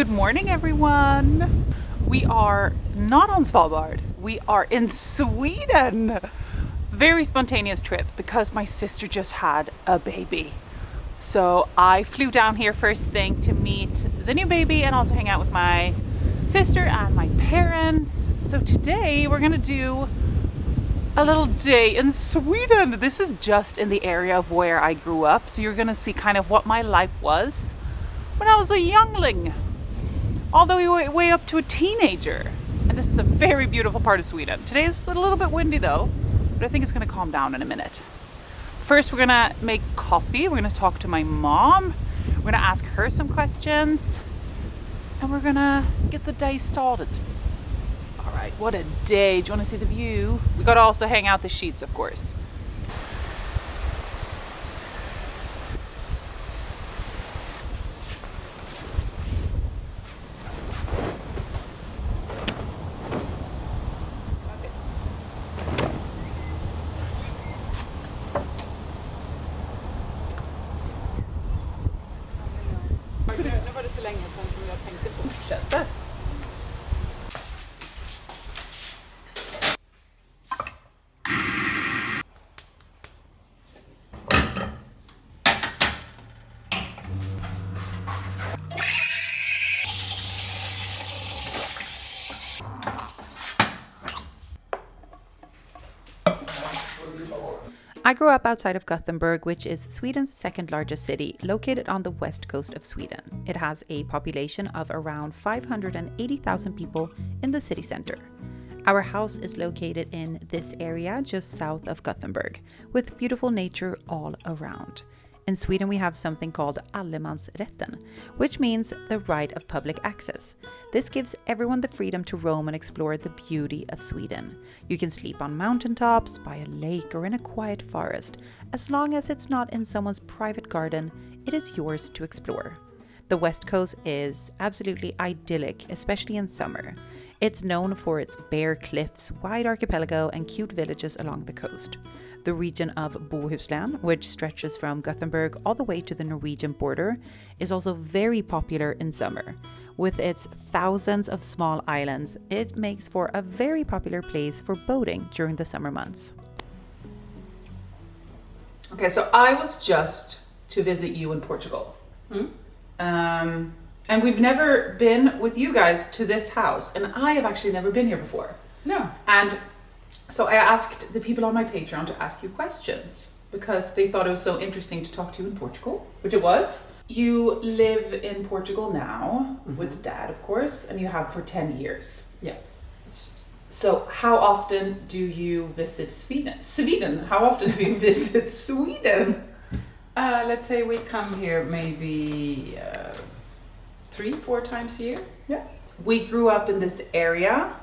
Good morning, everyone. We are not on Svalbard. We are in Sweden. Very spontaneous trip because my sister just had a baby. So I flew down here first thing to meet the new baby and also hang out with my sister and my parents. So today we're gonna do a little day in Sweden. This is just in the area of where I grew up. So you're gonna see kind of what my life was when I was a youngling, all the way up to a teenager. And this is a very beautiful part of Sweden. Today is a little bit windy though, but I think it's gonna calm down in a minute. First, we're gonna make coffee. We're gonna talk to my mom. We're gonna ask her some questions, and we're gonna get the day started. All right, what a day. Do you wanna see the view? We gotta also hang out the sheets, of course. Nu var det så länge sedan som jag tänkte fortsätta. I grew up outside of Gothenburg, which is Sweden's second largest city, located on the west coast of Sweden. It has a population of around 580,000 people in the city center. Our house is located in this area just south of Gothenburg, with beautiful nature all around. In Sweden, we have something called allemansrätten, which means the right of public access. This gives everyone the freedom to roam and explore the beauty of Sweden. You can sleep on mountaintops, by a lake, or in a quiet forest. As long as it's not in someone's private garden, it is yours to explore. The West Coast is absolutely idyllic, especially in summer. It's known for its bare cliffs, wide archipelago, and cute villages along the coast. The region of Bohuslän, which stretches from Gothenburg all the way to the Norwegian border, is also very popular in summer. With its thousands of small islands, it makes for a very popular place for boating during the summer months. Okay, so I was just to visit you in Portugal. And we've never been with you guys to this house, and I have actually never been here before. No. And so I asked the people on my Patreon to ask you questions because they thought it was so interesting to talk to you in Portugal, which it was. You live in Portugal now with Dad, of course, and you have for 10 years. Yeah. So how often do you visit Sweden? How often do you visit Sweden? Let's say we come here maybe 3-4 times a year. Yeah. We grew up in this area,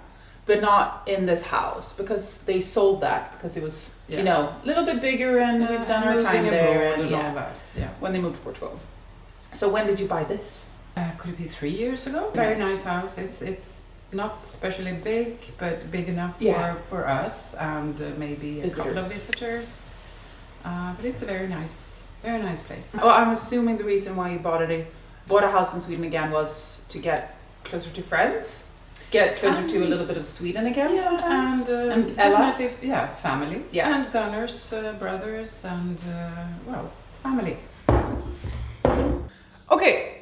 but not in this house because they sold that because it was, you know, a little bit bigger and we've done our time there and all that. Yeah. When they moved to Portugal. So when did you buy this? Could it be 3 years ago? Very nice house. It's not especially big, but big enough for us and maybe a couple of visitors. But it's a very nice place. Oh, I'm assuming the reason why you bought a house in Sweden again was to get closer to friends, get closer to a little bit of Sweden again sometimes. And definitely, family. Yeah. And Gunnar's brothers and, family. Okay.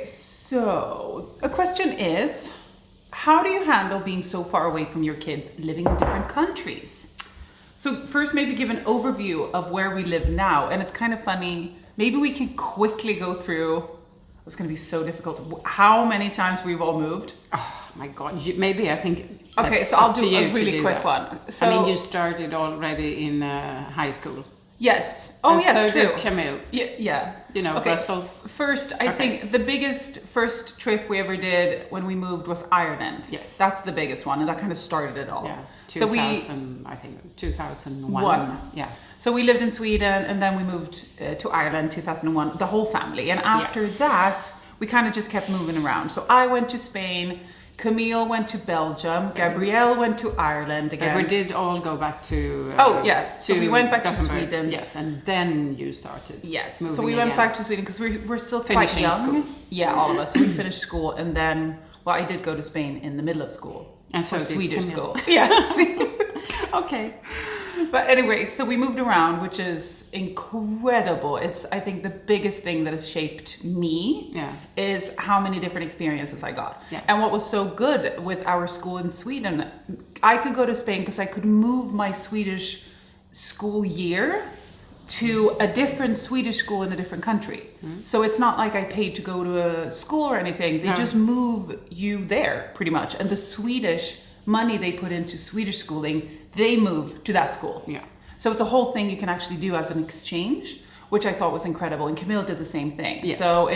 So, a question is, how do you handle being so far away from your kids living in different countries? So first, maybe give an overview of where we live now. And it's kind of funny. Maybe we can quickly go through. It's going to be so difficult. How many times we've all moved? Oh my God! Maybe I think. Okay, so I'll do a really quick one. So, I mean, you started already in high school. Yes. Oh, and yes, so true. Did Camille. Yeah. You know, Brussels. First, I think the biggest first trip we ever did when we moved was Ireland. Yes. That's the biggest one, and that kind of started it all. Yeah. 2001. Yeah. So we lived in Sweden, and then we moved to Ireland 2001, the whole family. And after that, we kind of just kept moving around. So I went to Spain, Camille went to Belgium. Gabrielle went to Ireland again. But we did all go back to... So we went back Gothenburg. to Sweden. Yes, and then you started. Yes, moving so we went again. back to Sweden because we're still quite Finishing young. school. Yeah, all of us. So we finished school and then, well, I did go to Spain in the middle of school. And so for did Swedish Camille. school. Yeah, see? Okay. But anyway, so we moved around, which is incredible. It's, I think, the biggest thing that has shaped me is how many different experiences I got. Yeah. And what was so good with our school in Sweden, I could go to Spain because I could move my Swedish school year to a different Swedish school in a different country. So it's not like I paid to go to a school or anything. They just move you there pretty much. And the Swedish money they put into Swedish schooling, they move to that school. Yeah. So it's a whole thing you can actually do as an exchange, which I thought was incredible. And Camille did the same thing. Yes. So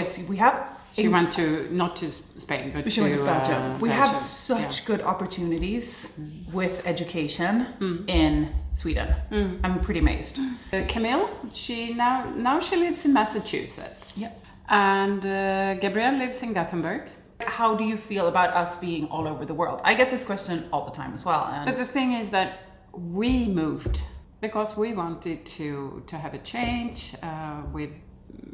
She went to, not to Spain, but she went to Belgium. We Belgium. have such good opportunities with education in Sweden. I'm pretty amazed. Camille, she now she lives in Massachusetts. Yeah. And Gabrielle lives in Gothenburg. How do you feel about us being all over the world? I get this question all the time as well. And But the thing is that we moved because we wanted to have a change. We've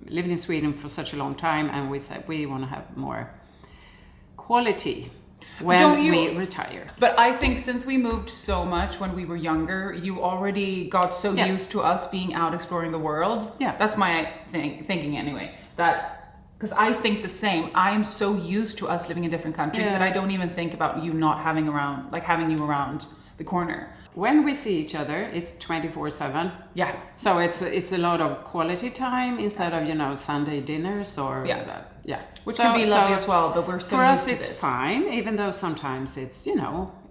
lived in Sweden for such a long time, and we said we want to have more quality when we retire. But I think since we moved so much when we were younger, you already got so used to us being out exploring the world. Yeah. That's my thinking anyway. Because I think the same. I am so used to us living in different countries that I don't even think about you not having you around the corner. When we see each other, it's 24/7. Yeah. So it's a lot of quality time instead of Sunday dinners or Which can be lovely as well, but we're so for used us to it's this. fine, even though sometimes it's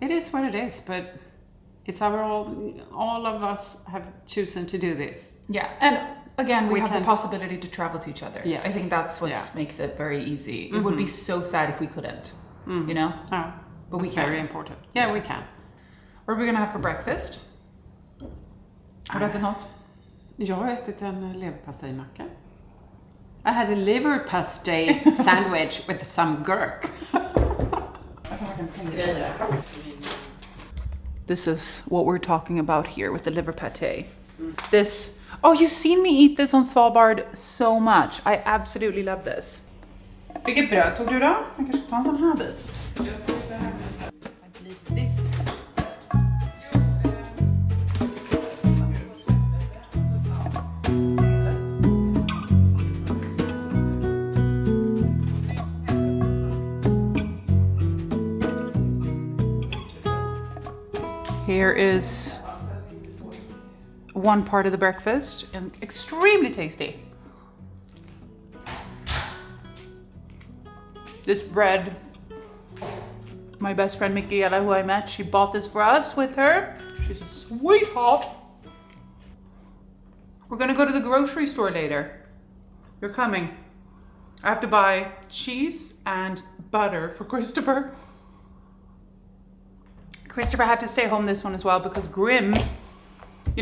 it is what it is, but it's all of us have chosen to do this. Yeah, and again, we have the can- possibility to travel to each other. Yes. I think that's what makes it very easy. It would be so sad if we couldn't, But we It's can. very important. Yeah, we can. What are we gonna have for breakfast? Har du ätit något? Jag har ätit en leverpastejmacka. I had a liverpastej sandwich with some gurk. This is what we're talking about here with the liver pate. You've seen me eat this on Svalbard so much. I absolutely love this. Vilket bröd tog du då? Jag kanske ska ta en sån här bit. Here is one part of the breakfast, and extremely tasty. This bread, my best friend Michaela, who I met, she bought this for us with her. She's a sweetheart. We're gonna go to the grocery store later. You're coming. I have to buy cheese and butter for Christopher. Christopher had to stay home this one as well because Grim,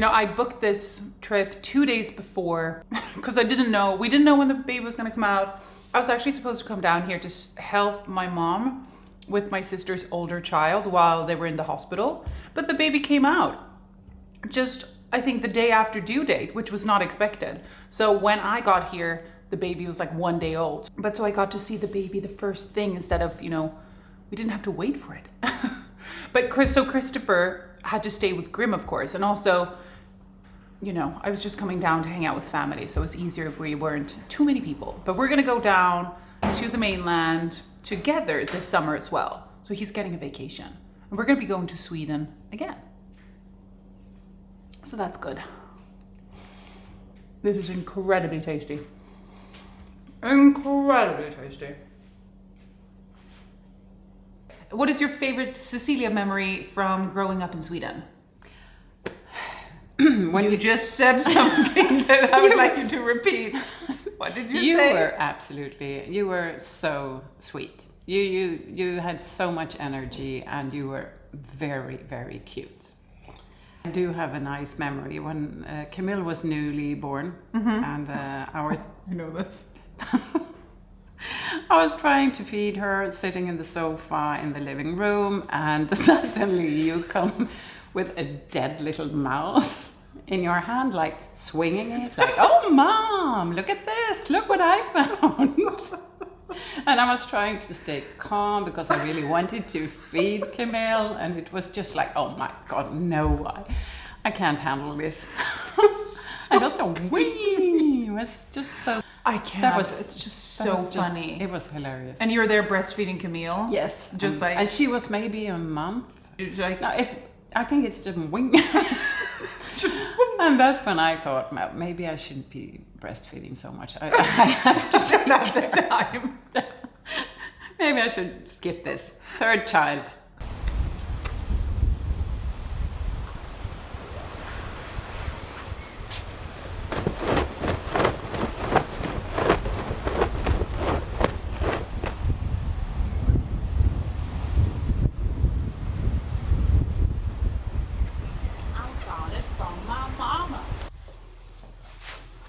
I booked this trip 2 days before because we didn't know when the baby was going to come out. I was actually supposed to come down here to help my mom with my sister's older child while they were in the hospital, but the baby came out just, I think, the day after due date, which was not expected. So when I got here, the baby was like 1 day old. But so I got to see the baby the first thing instead of, we didn't have to wait for it. But Christopher had to stay with Grim, of course. And also, I was just coming down to hang out with family. So it was easier if we weren't too many people. But we're going to go down to the mainland together this summer as well. So he's getting a vacation. And we're going to be going to Sweden again. So that's good. This is incredibly tasty. Incredibly tasty. What is your favorite Cecilia memory from growing up in Sweden? When you just said something that I would like you to repeat. What did you say? You were so sweet. You had so much energy and you were very, very cute. I do have a nice memory when Camille was newly born and I know this. I was trying to feed her, sitting in the sofa in the living room, and suddenly you come with a dead little mouse in your hand, like swinging it, like, oh, Mom, look at this, look what I found. And I was trying to stay calm because I really wanted to feed Camille, and it was just like, oh my God, no, I can't handle this. I got so wee. It was just so. I can't. It's just so funny. It was hilarious. And you were there breastfeeding Camille? Yes. Just like. And she was maybe a month. Like, no, I think it's just wing. And that's when I thought, well, maybe I shouldn't be breastfeeding so much. I have to take the time. Maybe I should skip this. Third child.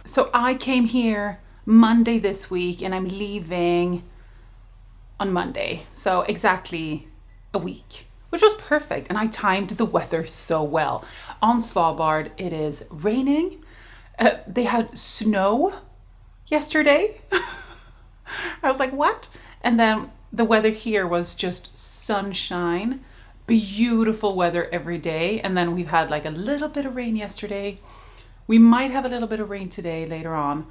So I came here Monday this week and I'm leaving on Monday. So exactly a week, which was perfect. And I timed the weather so well. On Svalbard, it is raining. They had snow yesterday. I was like, what? And then the weather here was just sunshine, beautiful weather every day. And then we've had like a little bit of rain yesterday. We might have a little bit of rain today later on,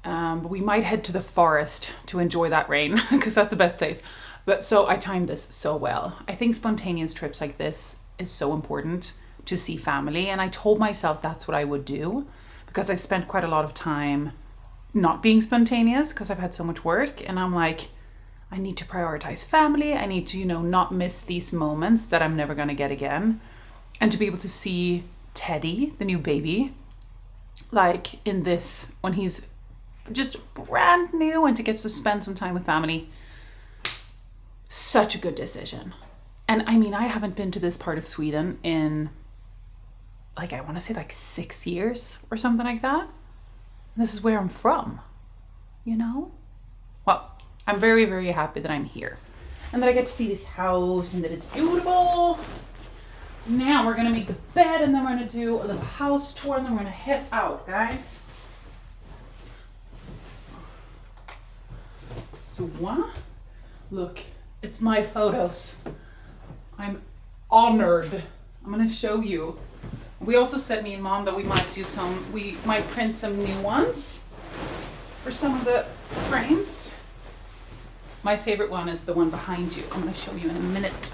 but we might head to the forest to enjoy that rain because that's the best place. But so I timed this so well. I think spontaneous trips like this is so important to see family. And I told myself that's what I would do because I've spent quite a lot of time not being spontaneous because I've had so much work. And I'm like, I need to prioritize family. I need to, not miss these moments that I'm never going to get again. And to be able to see Teddy, the new baby, like in this, when he's just brand new, and to get to spend some time with family, such a good decision. And I mean, I haven't been to this part of Sweden in I want to say 6 years or something like that. This is where I'm from, Well, I'm very, very happy that I'm here and that I get to see this house and that it's beautiful. So now we're going to make the bed and then we're going to do a little house tour and then we're going to head out, guys. So, look, it's my photos. I'm honored. I'm going to show you. We also said, me and Mom, that we might print some new ones for some of the frames. My favorite one is the one behind you. I'm going to show you in a minute.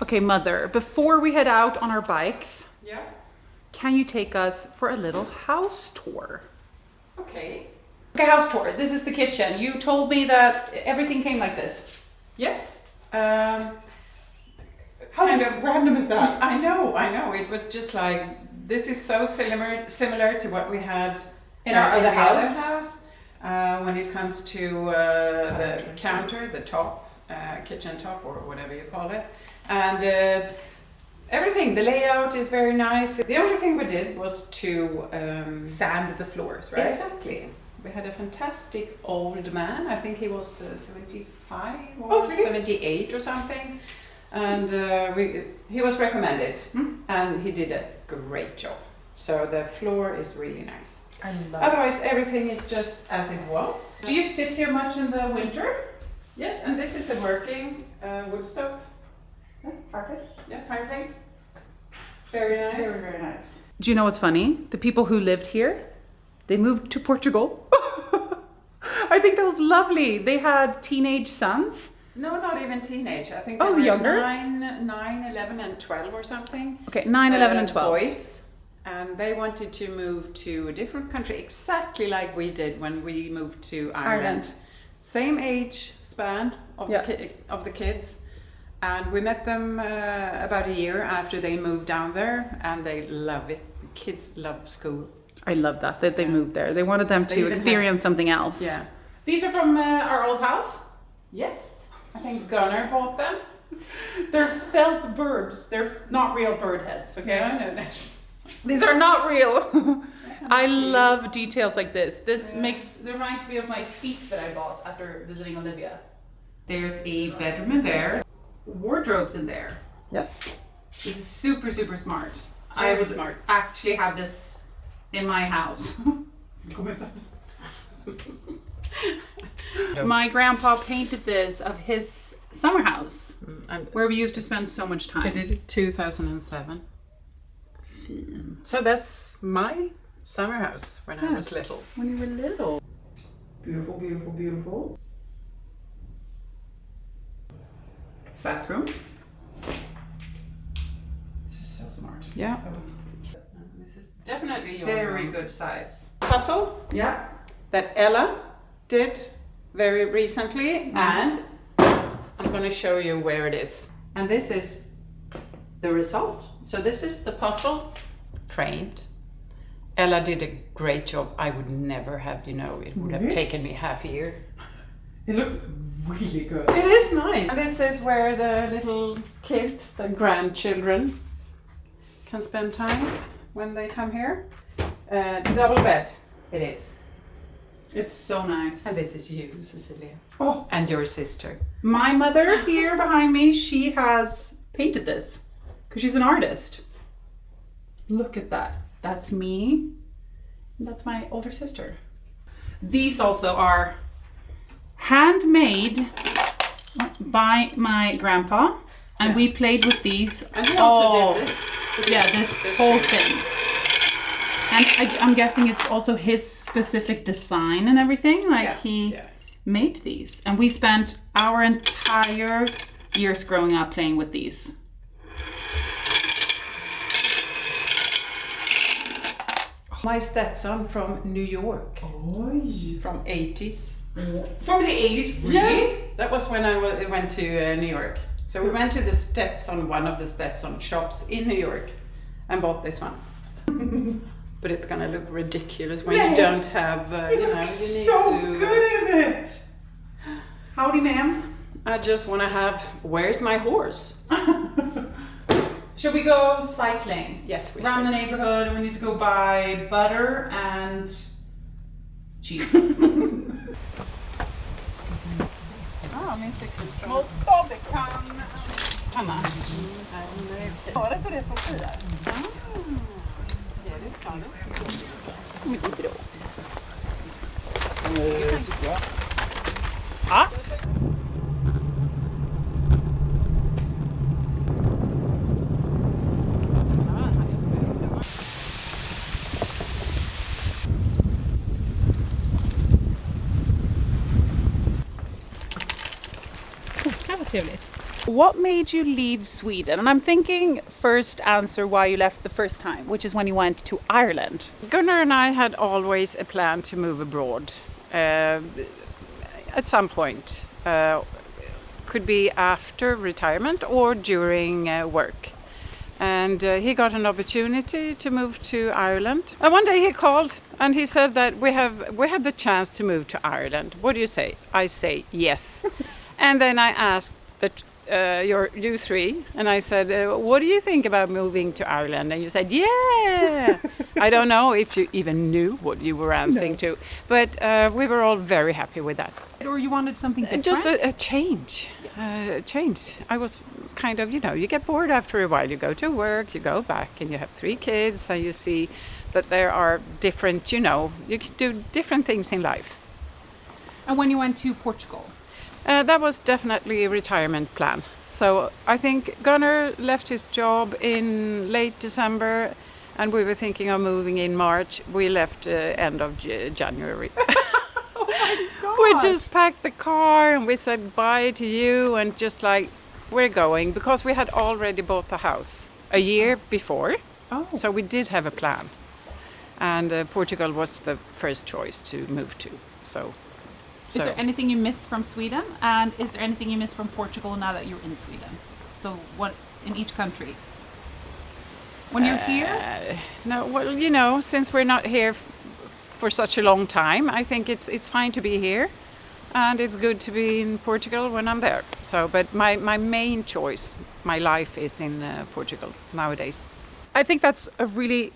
Okay, Mother, before we head out on our bikes, can you take us for a little house tour? Okay. Okay, house tour. This is the kitchen. You told me that everything came like this. Yes. How kind of random is that? I know. It was just like, this is so similar to what we had in our other house. Other house. When it comes to the counter, the top, kitchen top, or whatever you call it. And everything, the layout is very nice. The only thing we did was to sand the floors, right? Exactly. We had a fantastic old man. I think he was 75 or 78 or something. And he was recommended, and he did a great job. So the floor is really nice. I love Otherwise, everything is just as it was. Do you sit here much in the winter? Yes, and this is a working wood stove. Fireplace? Yeah, fireplace. Very nice. Very, very nice. Do you know what's funny? The people who lived here, they moved to Portugal. I think that was lovely. They had teenage sons. No, not even teenage. I think they were younger? 9, 11 and 12 or something. Okay, 9, 11 and 12. Boys. And they wanted to move to a different country, exactly like we did when we moved to Ireland. Same age span of the kids. And we met them about a year after they moved down there, and they love it. The kids love school. I love that they moved there. They wanted them to experience something else. Yeah. These are from our old house? Yes. I think Gunnar bought them. They're felt birds. They're not real bird heads, okay? Yeah, I know. These are not real. I love details like this. This reminds me of my feet that I bought after visiting Olivia. There's a bedroom in there, wardrobes in there. Yes. This is super, super smart. Very I would smart. actually have this in my house. My grandpa painted this of his summer house, where we used to spend so much time. I did it 2007. So that's my summer house when I was little. When you were little. Beautiful, beautiful, beautiful. Bathroom. This is so smart. Yeah. This is definitely your Very good size. puzzle. Yeah. That Ella did very recently, and I'm going to show you where it is. And this is the result. So this is the puzzle framed. Ella did a great job. I would never have, it would have taken me half a year. It looks really good. It is nice. And this is where the little kids, the grandchildren, can spend time when they come here. Double bed it is. It's so nice. And this is you, Cecilia. Oh, And your sister. my mother here behind me, she has painted this because she's an artist. Look at that. That's me. And that's my older sister. These also are handmade by my grandpa, and we played with these. And he also did this. Yeah, this whole thing. And I'm guessing it's also his specific design and everything. Like he made these, and we spent our entire years growing up playing with these. My Stetson from New York. From 80s. From the 80s, really? Yes, that was when I went to New York. So we went to the Stetson, one of the Stetson shops in New York, and bought this one. But it's gonna look ridiculous when you don't have, It looks so good in it. Howdy, ma'am. I just want to have, where's my horse? Should we go cycling? Yes, we Around should. the neighborhood, and we need to go buy butter and cheese. Ja, min 6 Mot det kan... Anna. Var det det som stod där? Mycket bra. Ja. What made you leave Sweden? And I'm thinking first answer why you left the first time, which is when you went to Ireland. Gunnar and I had always a plan to move abroad at some point. Could be after retirement or during work. And he got an opportunity to move to Ireland. And one day he called and he said that we have the chance to move to Ireland. What do you say? I say yes. And then I asked that you three, and I said, what do you think about moving to Ireland? And you said, yeah. I don't know if you even knew what you were answering to, but we were all very happy with that. Or you wanted something different? Just a change. Change. I was kind of, you get bored after a while. You go to work, you go back, and you have 3 kids, and you see that there are different, you can do different things in life. And when you went to Portugal? That was definitely a retirement plan. So I think Gunnar left his job in late December, and we were thinking of moving in March. We left end of January. Oh my God. We just packed the car and we said bye to you, and just like, we're going, because we had already bought the house a year before. Oh. So we did have a plan. And Portugal was the first choice to move to. Is there anything you miss from Sweden? And is there anything you miss from Portugal now that you're in Sweden? So what in each country? When you're here? No, well, since we're not here for such a long time, I think it's fine to be here. and it's good to be in Portugal when I'm there. So, but my main choice, my life is in Portugal nowadays. I think that's a really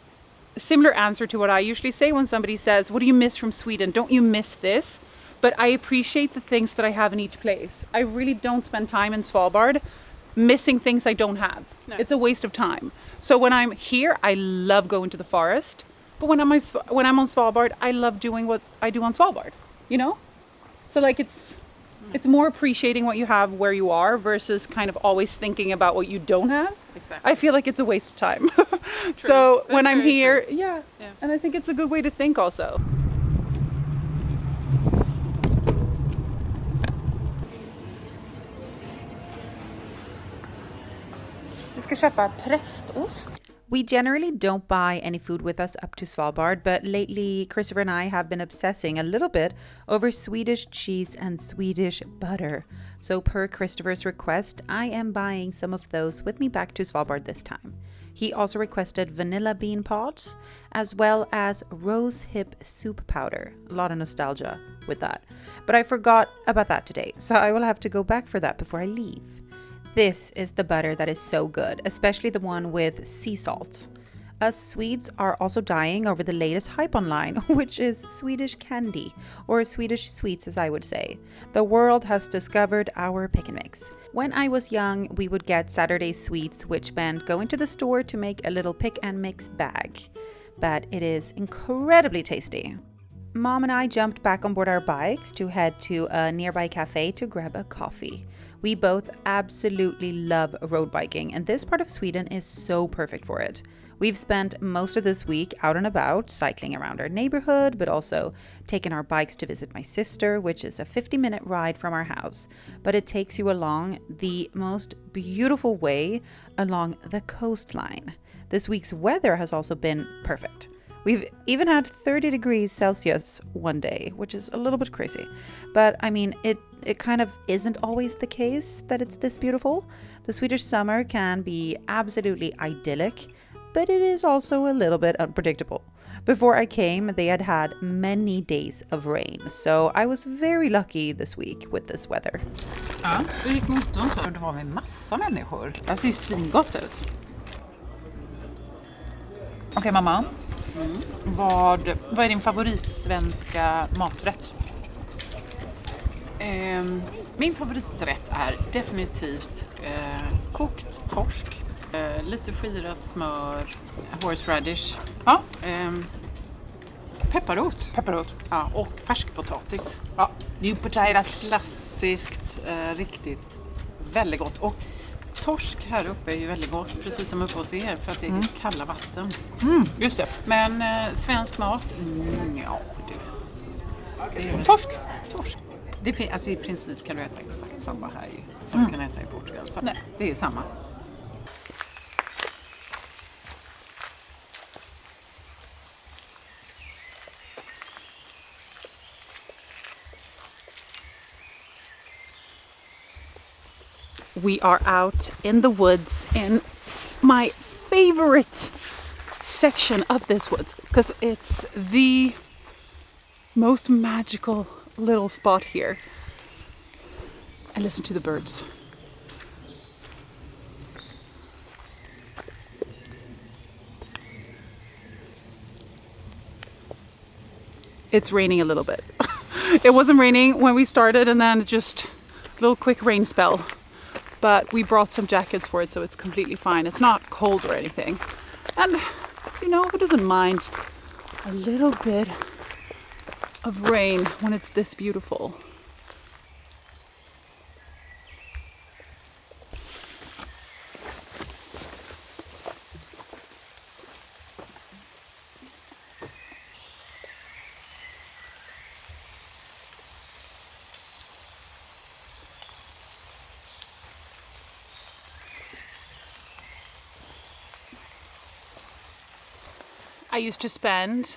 similar answer to what I usually say when somebody says, what do you miss from Sweden? Don't you miss this? But I appreciate the things that I have in each place. I really don't spend time in Svalbard missing things I don't have. No. It's a waste of time. So when I'm here, I love going to the forest. But when I'm on Svalbard, I love doing what I do on Svalbard, you know? So like it's more appreciating what you have where you are versus kind of always thinking about what you don't have. Exactly. I feel like it's a waste of time. So That's when I'm here, true. yeah. And I think it's a good way to think also. Vi ska köpa prästost. We generally don't buy any food with us up to Svalbard, but lately Christopher and I have been obsessing a little bit over Swedish cheese and Swedish butter. So per Christopher's request, I am buying some of those with me back to Svalbard this time. He also requested vanilla bean pods, as well as rose hip soup powder. A lot of nostalgia with that. But I forgot about that today, so I will have to go back for that before I leave. This is the butter that is so good, especially the one with sea salt. Us Swedes are also dying over the latest hype online, which is Swedish candy, or Swedish sweets as I would say. The world has discovered our pick and mix. When I was young, we would get Saturday sweets, which meant going to the store to make a little pick and mix bag. But it is incredibly tasty. Mom and I jumped back on board our bikes to head to a nearby cafe to grab a coffee. We both absolutely love road biking, and this part of Sweden is so perfect for it. We've spent most of this week out and about, cycling around our neighborhood, but also taken our bikes to visit my sister, which is a 50-minute ride from our house. But it takes you along the most beautiful way along the coastline. This week's weather has also been perfect. We've even had 30 degrees Celsius one day, which is a little bit crazy. But I mean, it kind of isn't always the case that it's this beautiful. The Swedish summer can be absolutely idyllic, but it is also a little bit unpredictable. Before I came, they had had many days of rain, so I was very lucky this week with this weather. Ja, då gick motorn så det var med massa människor. Det ser ju svingott ut. Okej, mamma. Vad är din favoritsvenska maträtt? Min favoriträtt är definitivt kokt torsk, lite skirat smör, horseradish, Ja. pepparrot. Pepparrot. Ja, och färskpotatis. Ja. New potatoes. Klassiskt, riktigt väldigt gott. Och torsk här uppe är ju väldigt gott, precis som uppe hos er, för att det är kalla vatten. Just det. Men svensk mat, ja du. Torsk. Alltså i princip kan du äta exakt samma här som du kan äta i Portugal. Så Nej. det är samma. We are out in the woods in my favorite section of this woods because it's the most magical little spot here. And listen to the birds. It's raining a little bit. It wasn't raining when we started and then just a little quick rain spell. But we brought some jackets for it, so it's completely fine. It's not cold or anything. And, you know, who doesn't mind a little bit of rain when it's this beautiful? I used to spend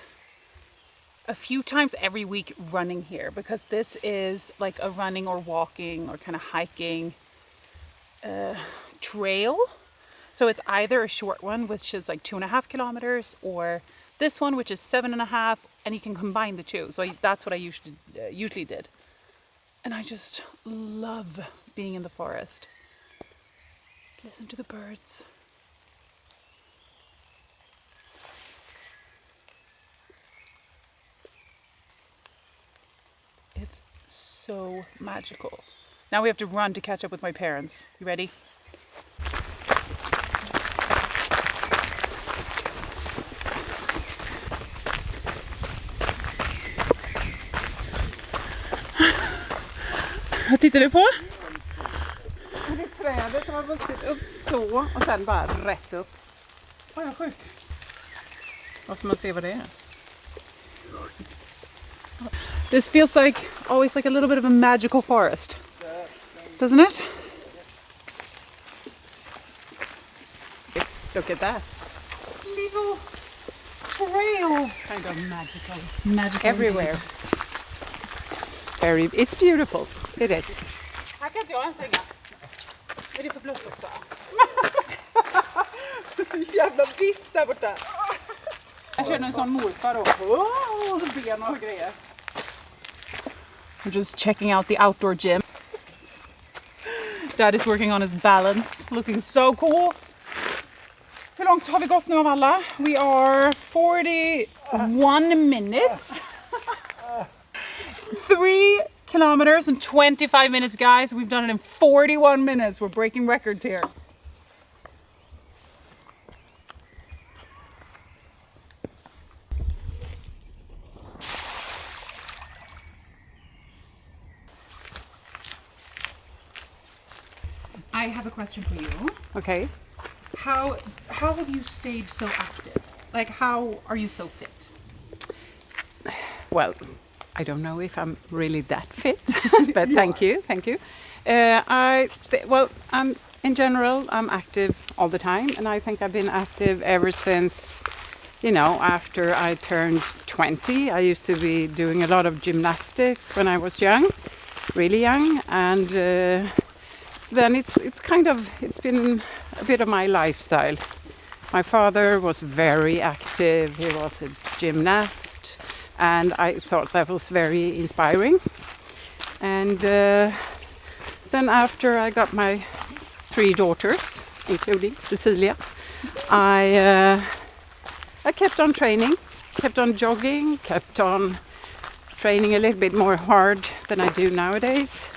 a few times every week running here because this is like a running or walking or kind of hiking trail. So it's either a short one, which is like 2.5 kilometers, or this one, which is 7.5, and you can combine the two. So that's what I usually did. And I just love being in the forest. Listen to the birds. It's so magical. Now we have to run to catch up with my parents. You ready? Vad tittar du på? Det är trädet som har vuxit upp så och sen bara rätt upp. Oj, vad sjukt. Och så man ser vad det är. This feels like always like a little bit of a magical forest. Doesn't it? Look at that. Little trail. Kind of magical. Magical Everywhere. It's beautiful. It is. Här kan inte jag ens hänga. Är det för blött också? Jävla vitt där borta. Jag känner en sån morfar och ben och grejer. We're just checking out the outdoor gym. Dad is working on his balance, looking so cool. Hur långt har vi gått nu av alla? We are 41 minutes. 3 kilometers and 25 minutes, guys. We've done it in 41 minutes. We're breaking records here. I have a question for you. Okay. How have you stayed so active? Like, how are you so fit? Well, I don't know if I'm really that fit, but thank you. In general, I'm active all the time, and I think I've been active ever since, after I turned 20. I used to be doing a lot of gymnastics when I was young, really young, and then it's been a bit of my lifestyle. My father was very active. He was a gymnast. And I thought that was very inspiring. And then after I got my 3 daughters, including Cecilia, I kept on training, kept on jogging, kept on training a little bit more hard than I do nowadays.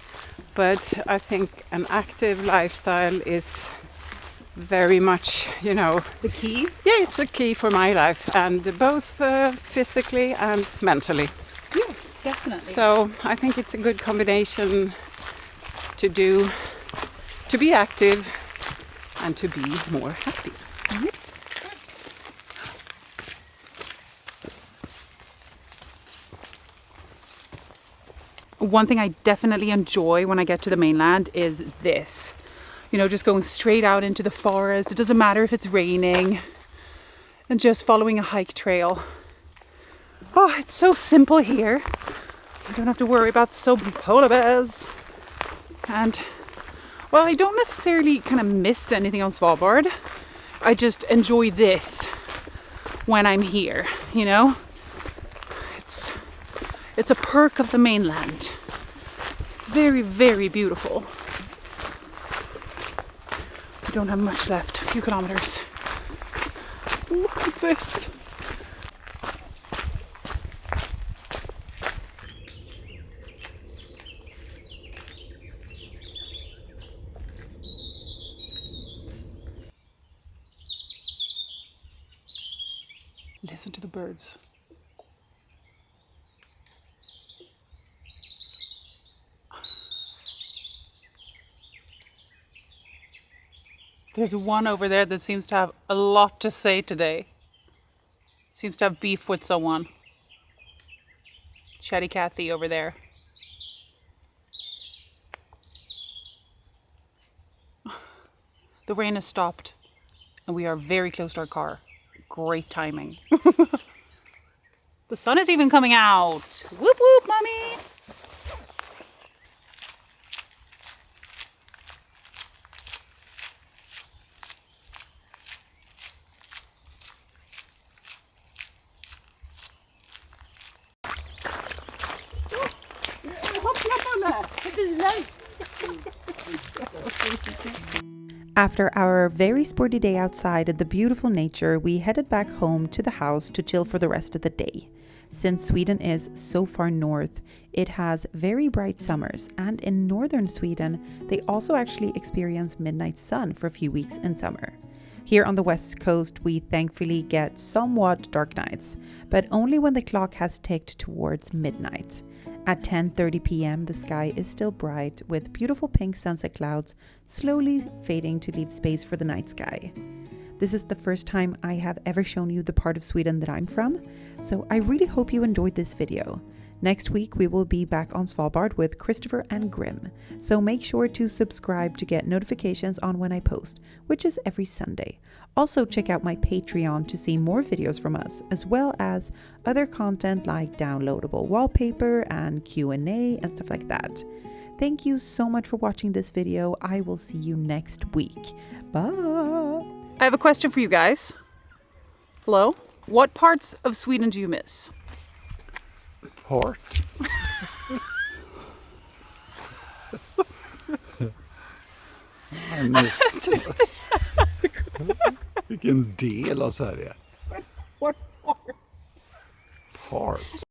But I think an active lifestyle is very much, The key? Yeah, it's a key for my life, and both physically and mentally. Yeah, definitely. So I think it's a good combination to be active and to be more happy. Mm-hmm. One thing I definitely enjoy when I get to the mainland is this. Just going straight out into the forest. It doesn't matter if it's raining. And just following a hike trail. Oh, it's so simple here. You don't have to worry about the polar bears. And, well, I don't necessarily kind of miss anything on Svalbard. I just enjoy this when I'm here, It's a perk of the mainland. It's very, very beautiful. We don't have much left, a few kilometers. Look at this. Listen to the birds. There's one over there that seems to have a lot to say today. Seems to have beef with someone. Chatty Cathy over there. The rain has stopped and we are very close to our car. Great timing. The sun is even coming out. Whoop whoop, mommy! After our very sporty day outside in the beautiful nature, we headed back home to the house to chill for the rest of the day. Since Sweden is so far north, it has very bright summers, and in northern Sweden, they also actually experience midnight sun for a few weeks in summer. Here on the West Coast, we thankfully get somewhat dark nights, but only when the clock has ticked towards midnight. At 10:30 p.m., the sky is still bright with beautiful pink sunset clouds slowly fading to leave space for the night sky. This is the first time I have ever shown you the part of Sweden that I'm from, so I really hope you enjoyed this video. Next week we will be back on Svalbard with Christopher and Grim, so make sure to subscribe to get notifications on when I post, which is every Sunday. Also check out my Patreon to see more videos from us, as well as other content like downloadable wallpaper and Q&A and stuff like that. Thank you so much for watching this video. I will see you next week. Bye! I have a question for you guys. Hello? What parts of Sweden do you miss? Heart. I miss... Vilken del av Sverige? What parts? Parts.